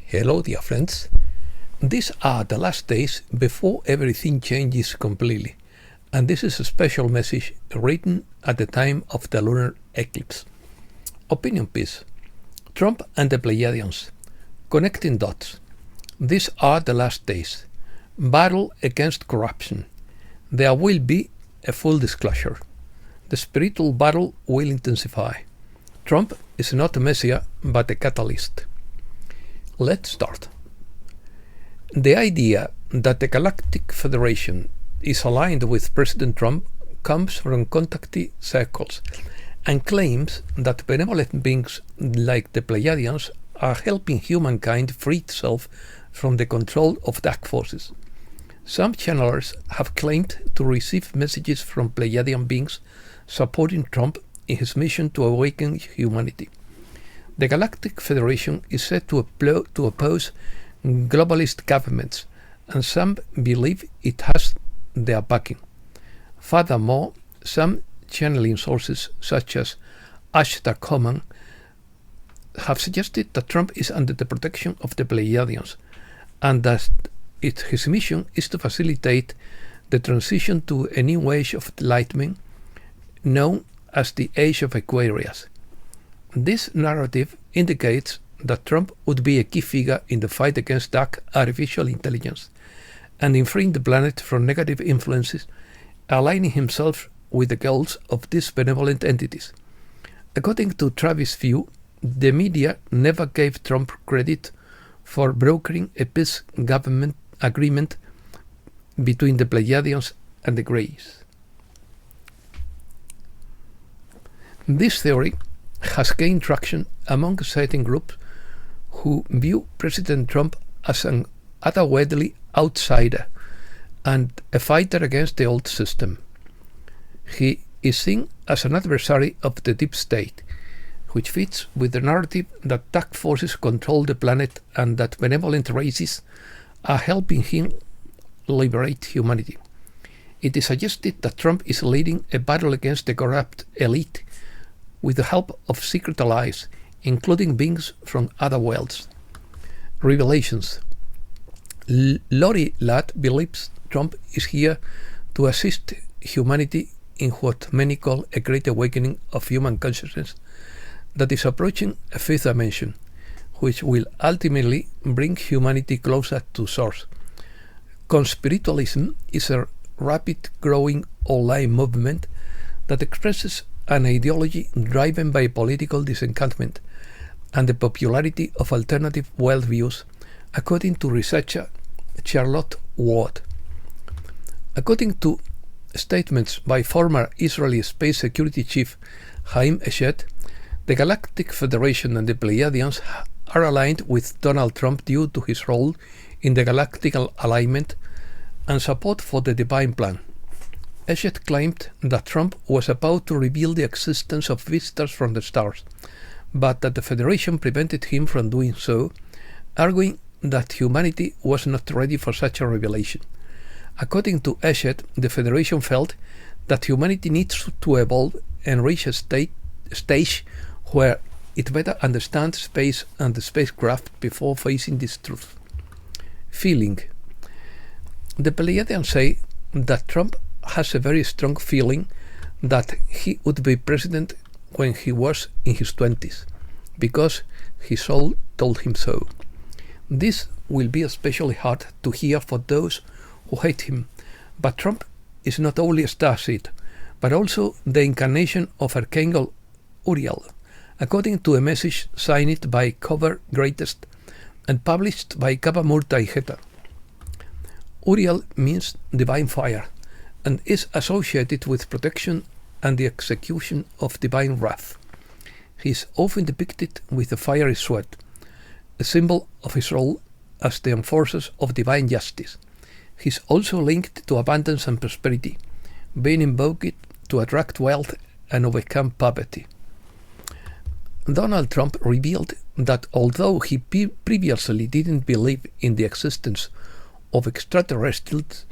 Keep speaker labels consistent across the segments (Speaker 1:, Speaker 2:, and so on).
Speaker 1: Hello dear friends, these are the last days before everything changes completely, and this is a special message written at the time of the lunar eclipse. Opinion piece. Trump and the Pleiadians. Connecting dots. These are the last days. Battle against corruption. There will be a full disclosure. The spiritual battle will intensify. Trump is not a messiah, but a catalyst. Let's start. The idea that the Galactic Federation is aligned with President Trump comes from contactee circles and claims that benevolent beings like the Pleiadians are helping humankind free itself from the control of dark forces. Some channelers have claimed to receive messages from Pleiadian beings supporting Trump in his mission to awaken humanity. The Galactic Federation is said to oppose globalist governments, and some believe it has their backing. Furthermore, some channeling sources, such as Common, have suggested that Trump is under the protection of the Pleiadians, and that his mission is to facilitate the transition to a new age of enlightenment known as the Age of Aquarius. This narrative indicates that Trump would be a key figure in the fight against dark artificial intelligence and in freeing the planet from negative influences, aligning himself with the goals of these benevolent entities. According to Travis' view, the media never gave Trump credit for brokering a peace government agreement between the Pleiadians and the Greys. This theory has gained traction among certain groups who view President Trump as an otherworldly outsider and a fighter against the old system. He is seen as an adversary of the deep state, which fits with the narrative that dark forces control the planet and that benevolent races are helping him liberate humanity. It is suggested that Trump is leading a battle against the corrupt elite with the help of secret allies, including beings from other worlds. Revelations. Lori Ladd believes Trump is here to assist humanity in what many call a great awakening of human consciousness that is approaching a fifth dimension, which will ultimately bring humanity closer to Source. Conspiritualism is a rapid growing online movement that expresses an ideology driven by political disenchantment and the popularity of alternative worldviews, according to researcher Charlotte Ward. According to statements by former Israeli Space Security Chief Chaim Eshet, the Galactic Federation and the Pleiadians are aligned with Donald Trump due to his role in the galactic alignment and support for the divine plan. Eshet claimed that Trump was about to reveal the existence of visitors from the stars, but that the Federation prevented him from doing so, arguing that humanity was not ready for such a revelation. According to Eshet, the Federation felt that humanity needs to evolve and reach a stage where it better understands space and the spacecraft before facing this truth. Feeling. The Pleiadians say that Trump has a very strong feeling that he would be president when he was in his 20s, because his soul told him so. This will be especially hard to hear for those who hate him, but Trump is not only a Starseed, but also the incarnation of Archangel Uriel, according to a message signed by Cover Greatest and published by Kabamurta Iheta. Uriel means divine fire, and is associated with protection and the execution of divine wrath. He is often depicted with a fiery sword, a symbol of his role as the enforcer of divine justice. He is also linked to abundance and prosperity, being invoked to attract wealth and overcome poverty. Donald Trump revealed that although he previously didn't believe in the existence of extraterrestrials,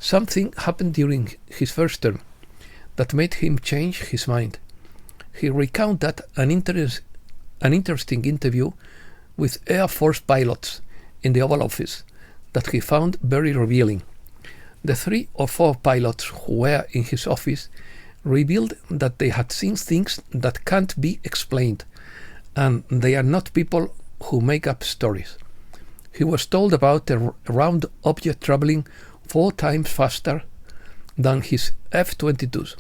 Speaker 1: something happened during his first term that made him change his mind. He recounted an interesting interview with Air Force pilots in the Oval Office that he found very revealing. The 3 or 4 pilots who were in his office revealed that they had seen things that can't be explained, and they are not people who make up stories. He was told about a round object traveling 4 times faster than his F-22s.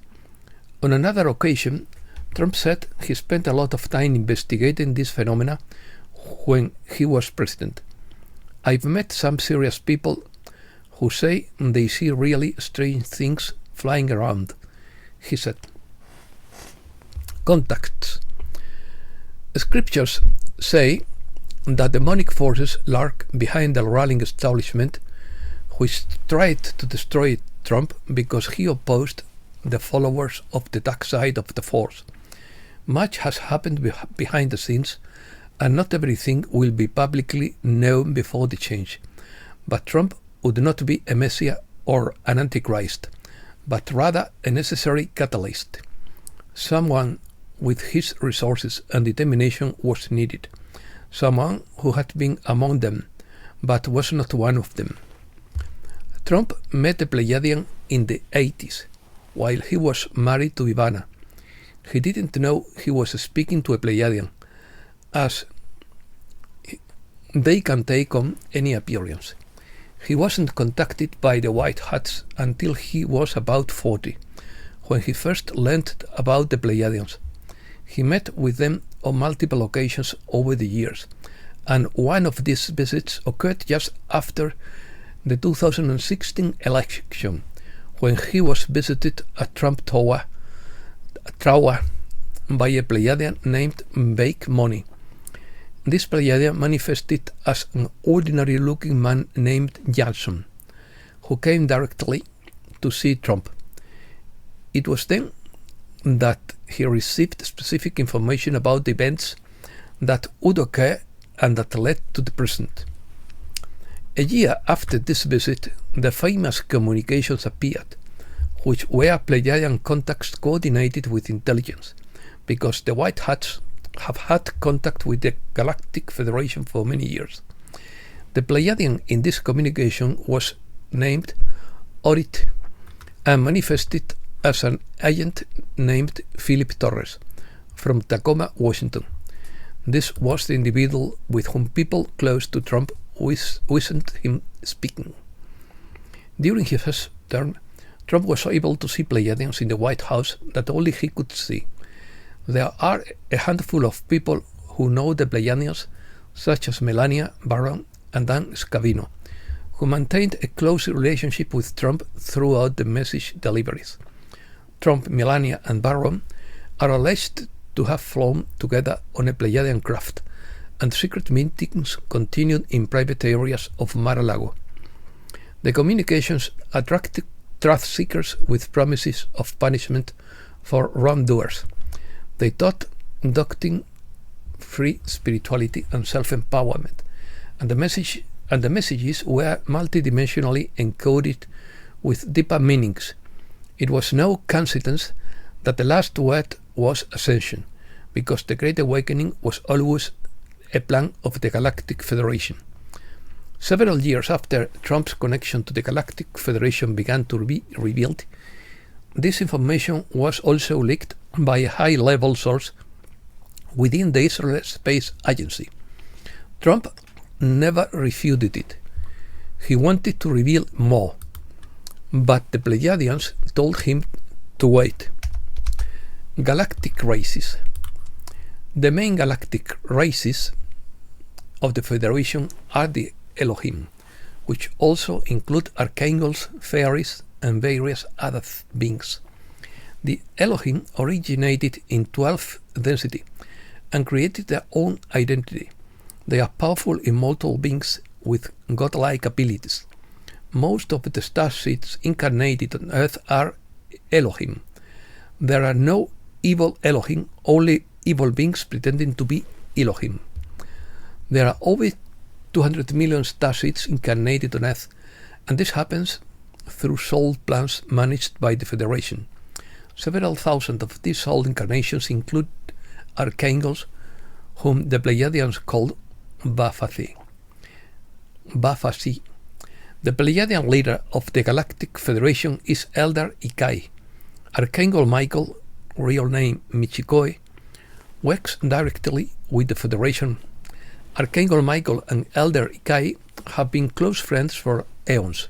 Speaker 1: On another occasion, Trump said he spent a lot of time investigating this phenomena when he was president. I've met some serious people who say they see really strange things flying around, he said. Contacts. Scriptures say that demonic forces lurk behind the ruling establishment, which tried to destroy Trump because he opposed the followers of the dark side of the force. Much has happened behind the scenes, and not everything will be publicly known before the change. But Trump would not be a messiah or an antichrist, but rather a necessary catalyst. Someone with his resources and determination was needed, someone who had been among them, but was not one of them. Trump met a Pleiadian in the 80s, while he was married to Ivana. He didn't know he was speaking to a Pleiadian, as they can take on any appearance. He wasn't contacted by the White Hats until he was about 40, when he first learned about the Pleiadians. He met with them on multiple occasions over the years, and one of these visits occurred just after the 2016 election, when he was visited at Trump Tower by a Pleiadian named Bake Money. This Pleiadian manifested as an ordinary-looking man named Jackson, who came directly to see Trump. It was then that he received specific information about the events that would occur and that led to the present. A year after this visit, the famous communications appeared, which were Pleiadian contacts coordinated with intelligence, because the White Hats have had contact with the Galactic Federation for many years. The Pleiadian in this communication was named Orit and manifested as an agent named Philip Torres from Tacoma, Washington. This was the individual with whom people close to Trump wished him speaking. During his first term, Trump was able to see Pleiadians in the White House that only he could see. There are a handful of people who know the Pleiadians, such as Melania Barron and Dan Scavino, who maintained a close relationship with Trump throughout the message deliveries. Trump, Melania, and Barron are alleged to have flown together on a Pleiadian craft, and secret meetings continued in private areas of Mar-a-Lago. The communications attracted truth seekers with promises of punishment for wrongdoers. They taught doctrine, free spirituality, and self-empowerment, and the messages were multidimensionally encoded with deeper meanings. It was no coincidence that the last word was ascension, because the Great Awakening was always a plan of the Galactic Federation. Several years after Trump's connection to the Galactic Federation began to be revealed, this information was also leaked by a high-level source within the Israel Space Agency. Trump never refuted it. He wanted to reveal more, but the Pleiadians told him to wait. Galactic races. The main galactic races of the Federation are the Elohim, which also include archangels, fairies, and various other beings. The Elohim originated in 12th density and created their own identity. They are powerful, immortal beings with godlike abilities. Most of the starseeds incarnated on Earth are Elohim. There are no evil Elohim, only evil beings pretending to be Elohim. There are over 200 million starseeds incarnated on Earth, and this happens through soul plans managed by the Federation. Several thousand of these soul incarnations include archangels, whom the Pleiadians call Bafasi. The Pleiadian leader of the Galactic Federation is Elder Ikai. Archangel Michael, real name Michikoe, works directly with the Federation. Archangel Michael and Elder Ikai have been close friends for eons.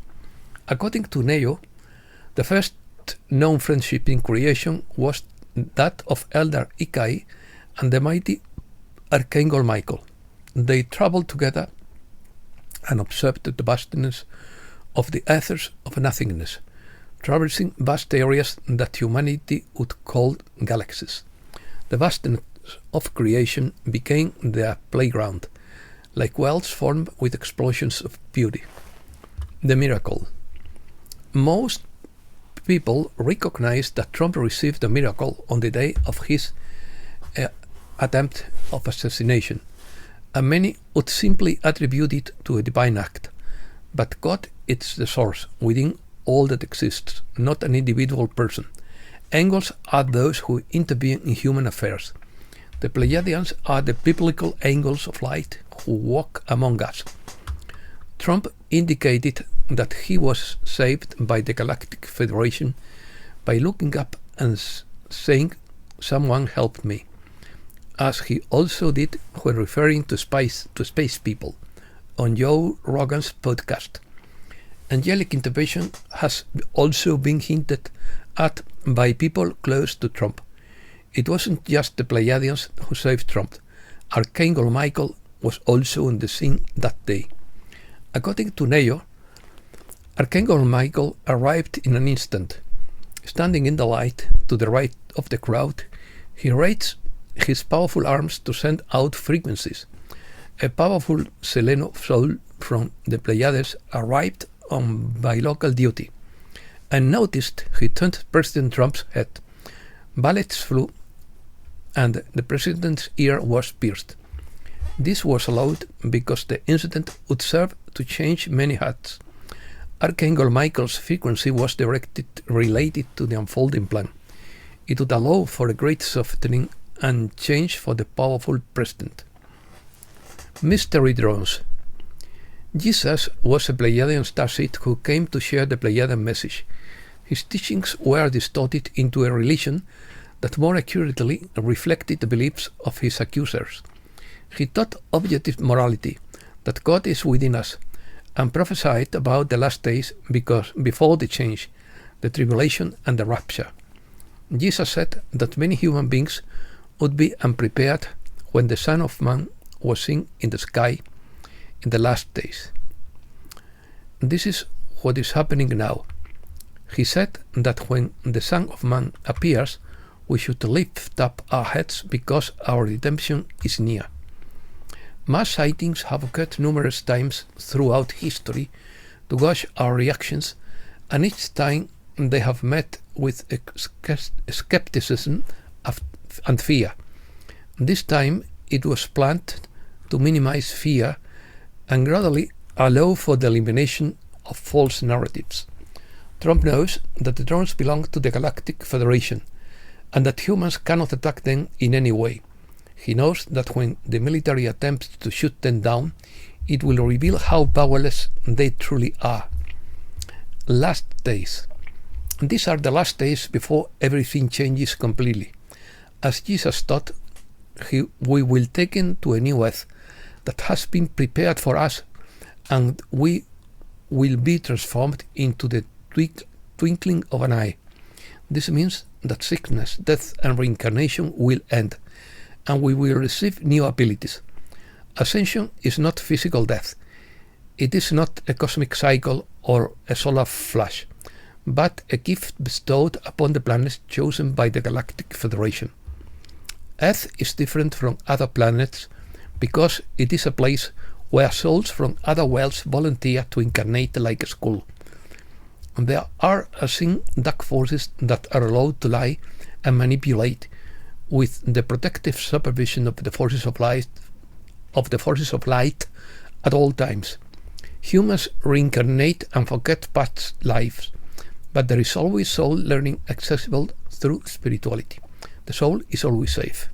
Speaker 1: According to Neo, the first known friendship in creation was that of Elder Ikai and the mighty Archangel Michael. They traveled together and observed the vastness of the ethers of nothingness, traversing vast areas that humanity would call galaxies. The vastness of creation became their playground, like wells formed with explosions of beauty. The miracle. Most people recognize that Trump received a miracle on the day of his attempt of assassination, and many would simply attribute it to a divine act. But God is the source within all that exists, not an individual person. Angels are those who intervene in human affairs. The Pleiadians are the biblical angels of light who walk among us. Trump indicated that he was saved by the Galactic Federation by looking up and saying, "Someone helped me," as he also did when referring to space people on Joe Rogan's podcast. Angelic intervention has also been hinted at by people close to Trump. It wasn't just the Pleiadians who saved Trump. Archangel Michael was also on the scene that day. According to Neo, Archangel Michael arrived in an instant. Standing in the light to the right of the crowd, he raised his powerful arms to send out frequencies. A powerful Seleno soul from the Pleiades arrived on bilocal duty and noticed he turned President Trump's head. Bullets flew and the president's ear was pierced. This was allowed because the incident would serve to change many hearts. Archangel Michael's frequency was related to the unfolding plan. It would allow for a great softening and change for the powerful president. Mystery drones. Jesus was a Pleiadian starseed who came to share the Pleiadian message. His teachings were distorted into a religion that more accurately reflected the beliefs of his accusers. He taught objective morality, that God is within us, and prophesied about the last days before the change, the tribulation and the rapture. Jesus said that many human beings would be unprepared when the Son of Man was seen in the sky in the last days. This is what is happening now. He said that when the Son of Man appears, we should lift up our heads because our redemption is near. Mass sightings have occurred numerous times throughout history to gauge our reactions, and each time they have met with skepticism and fear. This time it was planned to minimize fear and gradually allow for the elimination of false narratives. Trump knows that the drones belong to the Galactic Federation and that humans cannot attack them in any way. He knows that when the military attempts to shoot them down, it will reveal how powerless they truly are. Last days. These are the last days before everything changes completely. As Jesus taught, we will take in to a new earth that has been prepared for us, and we will be transformed into the twinkling of an eye. This means that sickness, death, and reincarnation will end, and we will receive new abilities. Ascension is not physical death. It is not a cosmic cycle or a solar flash, but a gift bestowed upon the planets chosen by the Galactic Federation. Earth is different from other planets because it is a place where souls from other worlds volunteer to incarnate like a school. There are unseen dark forces that are allowed to lie and manipulate with the protective supervision of the forces of light at all times. Humans reincarnate and forget past lives, but there is always soul learning accessible through spirituality. The soul is always safe.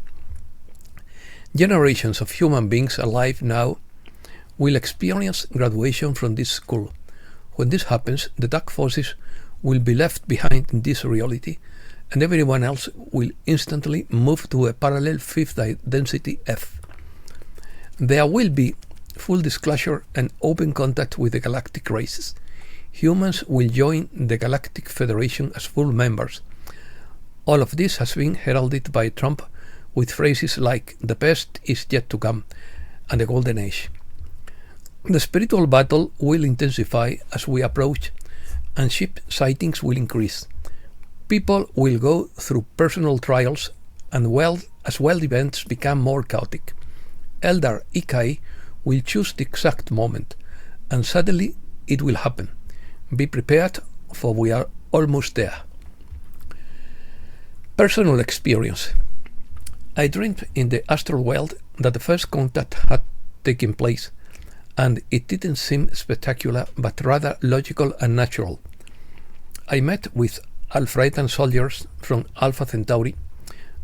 Speaker 1: Generations of human beings alive now will experience graduation from this school. When this happens, the dark forces will be left behind in this reality, and everyone else will instantly move to a parallel fifth density F. There will be full disclosure and open contact with the galactic races. Humans will join the Galactic Federation as full members. All of this has been heralded by Trump with phrases like "the best is yet to come" and "the golden age." The spiritual battle will intensify as we approach, and ship sightings will increase. People will go through personal trials, and as world events become more chaotic. Elder Ikai will choose the exact moment, and suddenly it will happen. Be prepared, for we are almost there. Personal experience. I dreamed in the astral world that the first contact had taken place, and it didn't seem spectacular, but rather logical and natural. I met with Alphaetan soldiers from Alpha Centauri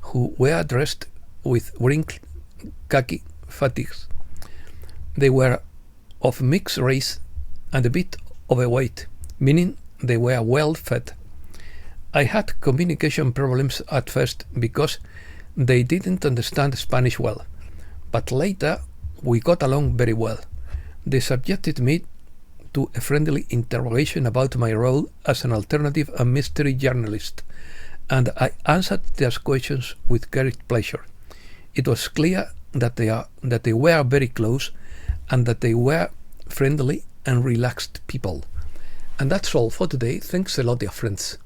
Speaker 1: who were dressed with wrinkled khaki fatigues. They were of mixed race and a bit overweight, meaning they were well fed. I had communication problems at first because they didn't understand Spanish well, but later we got along very well. They subjected me to a friendly interrogation about my role as an alternative and mystery journalist, and I answered their questions with great pleasure. It was clear that they were very close, and that they were friendly and relaxed people. And that's all for today. Thanks a lot, dear friends.